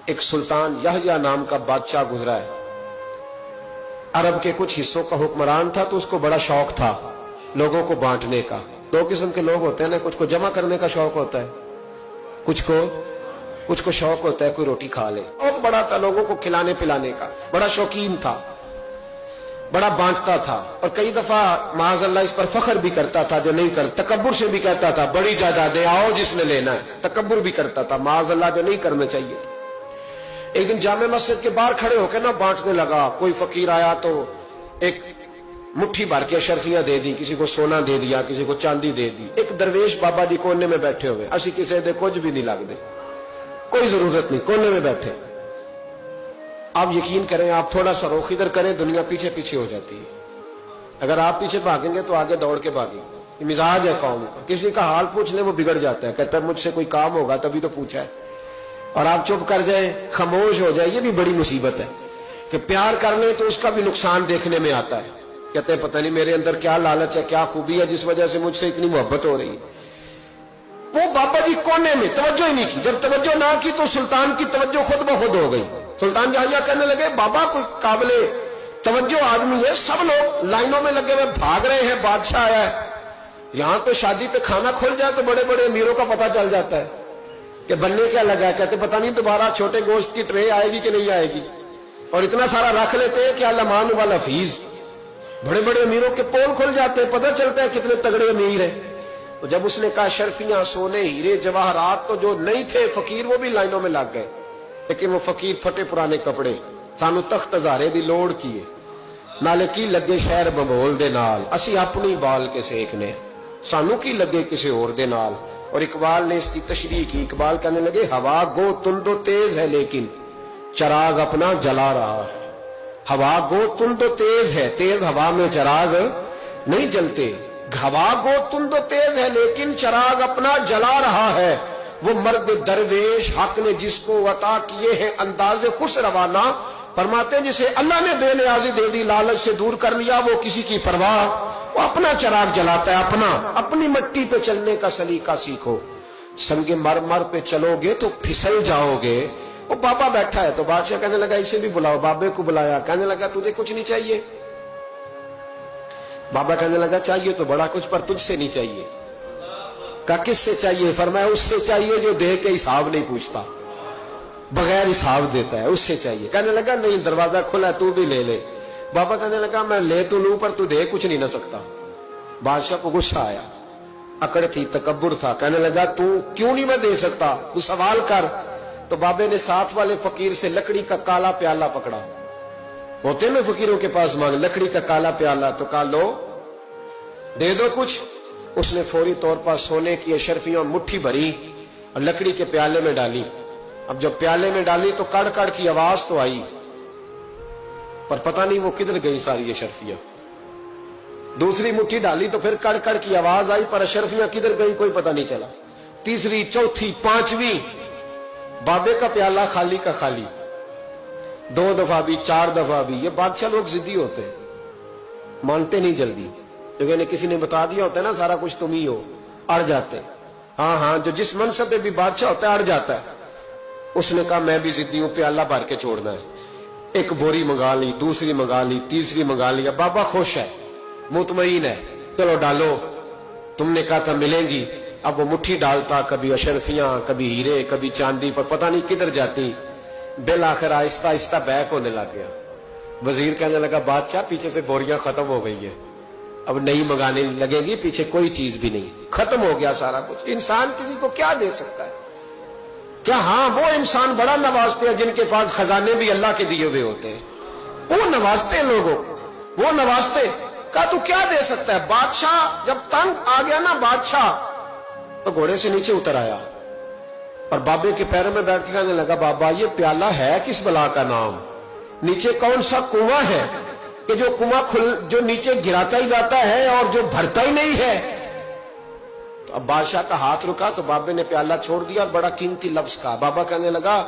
ایک سلطان یحییٰ نام کا بادشاہ گزرا ہے. عرب کے کچھ حصوں کا حکمران تھا تو اس کو بڑا شوق تھا لوگوں کو بانٹنے کا. دو قسم کے لوگ ہوتے ہیں نا, کچھ کو جمع کرنے کا شوق ہوتا ہے, کچھ کو شوق ہوتا ہے کوئی روٹی کھا لے. اور بڑا تھا لوگوں کو کھلانے پلانے کا, بڑا شوقین تھا, بڑا بانٹتا تھا. اور کئی دفعہ معاذ اللہ اس پر فخر بھی کرتا تھا جو نہیں کر, تکبر سے بھی کہتا تھا بڑی جائیدادیں آؤ جس نے لینا ہے. تکبر بھی کرتا تھا معاذ اللہ جو نہیں کرنا چاہیے. ایک دن جامع مسجد کے باہر کھڑے ہو کے نا بانٹنے لگا. کوئی فقیر آیا تو ایک مٹھی بھر کے اشرفیاں دے دی, کسی کو سونا دے دیا, کسی کو چاندی دے دی. ایک درویش بابا جی کونے میں بیٹھے ہوئے, اسی کسی دے کچھ بھی نہیں لگ دے, کوئی ضرورت نہیں, کونے میں بیٹھے. آپ یقین کریں, آپ تھوڑا سا رخ ادھر کریں دنیا پیچھے پیچھے ہو جاتی ہے. اگر آپ پیچھے بھاگیں گے تو آگے دوڑ کے بھاگیں. یہ مزاج ہے قوم کا, کسی کا حال پوچھ لیں وہ بگڑ جاتا ہے, کہتا ہے مجھ سے کوئی کام ہوگا تبھی تو پوچھا ہے. اور آپ چپ کر جائیں, خاموش ہو جائے, یہ بھی بڑی مصیبت ہے. کہ پیار کر لیں تو اس کا بھی نقصان دیکھنے میں آتا ہے. کہتے ہیں پتہ نہیں میرے اندر کیا لالچ ہے, کیا خوبی ہے جس وجہ سے مجھ سے اتنی محبت ہو رہی ہے. وہ بابا جی کونے میں توجہ ہی نہیں کی. جب توجہ نہ کی تو سلطان کی توجہ خود بخود ہو گئی. سلطان یحییٰ کہنے لگے بابا کوئی قابل توجہ آدمی ہے, سب لوگ لائنوں میں لگے ہوئے بھاگ رہے ہیں, بادشاہ آیا ہے. یہاں تو شادی پہ کھانا کھل جائے تو بڑے بڑے امیروں کا پتہ چل جاتا ہے کہ بننے کیا لگا ہے. کہتے پتہ نہیں دوبارہ چھوٹے گوشت کی ٹرے آئے گی کہ نہیں آئے گی. اور اتنا سارا رکھ لیتے ہیں کہ لمان والا فیس. بڑے بڑے امیروں کے پول کھل جاتے ہیں, پتہ چلتا ہے کتنے تگڑے امیر ہیں. تو جب اس نے کہا شرفیاں, سونے, ہیرے, جواہرات, تو جو نہیں تھے فقیر وہ بھی لائنوں میں لگ گئے. لیکن وہ فقیر پھٹے پرانے کپڑے, سانو تخت ہزارے دی لوڑ کیے, نالے کی لگے شہر بمول دے نال, اسی اپنی بال کے سیکھنے, سانو کی لگے کسی اور دے نال. اور اقبال نے اس کی تشریح کی. اقبال کہنے لگے ہوا گو تند و تیز ہے لیکن چراغ اپنا جلا رہا ہے. ہوا گو تند و تیز ہے, تیز ہوا میں چراغ نہیں جلتے. ہوا گو تند و تیز ہے لیکن چراغ اپنا جلا رہا ہے. وہ مرد درویش حق نے جس کو عطا کیے ہیں انداز خوش روانہ, فرماتے ہیں جسے اللہ نے بے نیازی دے دی, لالچ سے دور کر لیا, وہ کسی کی پرواہ, وہ اپنا چراغ جلاتا ہے. اپنی مٹی پہ چلنے کا سلیقہ سیکھو, سنگ مرمر پہ چلو گے تو پھسل جاؤ گے. وہ بابا بیٹھا ہے تو بادشاہ کہنے لگا اسے بھی بلاؤ. بابے کو بلایا, کہنے لگا تجھے کچھ نہیں چاہیے؟ بابا کہنے لگا چاہیے تو بڑا کچھ, پر تجھ سے نہیں چاہیے. کہا کس سے چاہیے؟ فرمایا اس سے چاہیے جو دے کے حساب نہیں پوچھتا, بغیر حساب دیتا ہے, اس سے چاہیے. کہنے لگا نہیں, دروازہ کھلا ہے, تو بھی لے لے. بابا کہنے لگا میں لے تو لوں پر تو دے کچھ نہیں نہ سکتا. بادشاہ کو غصہ آیا, اکڑ تھی, تکبر تھا. کہنے لگا تو کیوں نہیں میں دے سکتا, تو سوال کر. تو بابے نے ساتھ والے فقیر سے لکڑی کا کالا پیالہ پکڑا, ہوتے میں فقیروں کے پاس مانگ, لکڑی کا کالا پیالہ, تو کہا لو دے دو کچھ. اس نے فوری طور پر سونے کی اشرفیاں مٹھی بھری اور لکڑی کے پیالے میں ڈالی. اب جب پیالے میں ڈالی تو کڑ کڑ کی آواز تو آئی, پر پتہ نہیں وہ کدھر گئی ساری اشرفیاں. دوسری مٹھی ڈالی تو پھر کڑ کڑ کی آواز آئی, پر اشرفیاں کدھر گئی کوئی پتہ نہیں چلا. تیسری, چوتھی, پانچویں, بابے کا پیالہ خالی کا خالی. 2 دفعہ بھی, 4 دفعہ بھی. یہ بادشاہ لوگ ضدی ہوتے ہیں, مانتے نہیں جلدی. جو کسی نے بتا دیا ہوتا ہے نا سارا کچھ تم ہی ہو, اڑ جاتے. ہاں, جو جس منصب پہ بھی بادشاہ ہوتا ہے اڑ جاتا ہے. اس نے کہا میں بھی ضدی ہوں, پیالہ بھر کے چھوڑنا ہے. ایک بوری منگا لی, دوسری منگا لی, تیسری منگا لی. بابا خوش ہے, مطمئن ہے, چلو ڈالو, تم نے کہا تھا ملیں گی. اب وہ مٹھی ڈالتا, کبھی اشرفیاں, کبھی ہیرے, کبھی چاندی, پر پتہ نہیں کدھر جاتی. بالآخر آہستہ آہستہ بیک ہونے لگ گیا. وزیر کہنے لگا بادشاہ پیچھے سے بوریاں ختم ہو گئی ہیں, اب نئی منگانے لگے گی, پیچھے کوئی چیز بھی نہیں, ختم ہو گیا سارا کچھ. انسان کسی کو کیا دے سکتا ہے؟ کیا ہاں وہ انسان بڑا نوازتے ہیں جن کے پاس خزانے بھی اللہ کے دیے ہوئے ہوتے ہیں, وہ نوازتے ہیں لوگوں کو, وہ نوازتے. کہا تو کیا دے سکتا ہے؟ بادشاہ جب تنگ آ گیا نا بادشاہ, تو گھوڑے سے نیچے اتر آیا اور بابے کے پیروں میں بیٹھ کے کہنے لگا بابا یہ پیالہ ہے کس بلا کا نام؟ نیچے کون سا کنواں ہے کہ جو کنواں جو نیچے گراتا ہی جاتا ہے اور جو بھرتا ہی نہیں ہے؟ تو اب بادشاہ کا ہاتھ رکا تو بابے نے پیالہ چھوڑ دیا اور بڑا قیمتی لفظ کہا. بابا کہنے لگا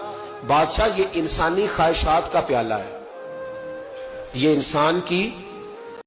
بادشاہ یہ انسانی خواہشات کا پیالہ ہے, یہ انسان کی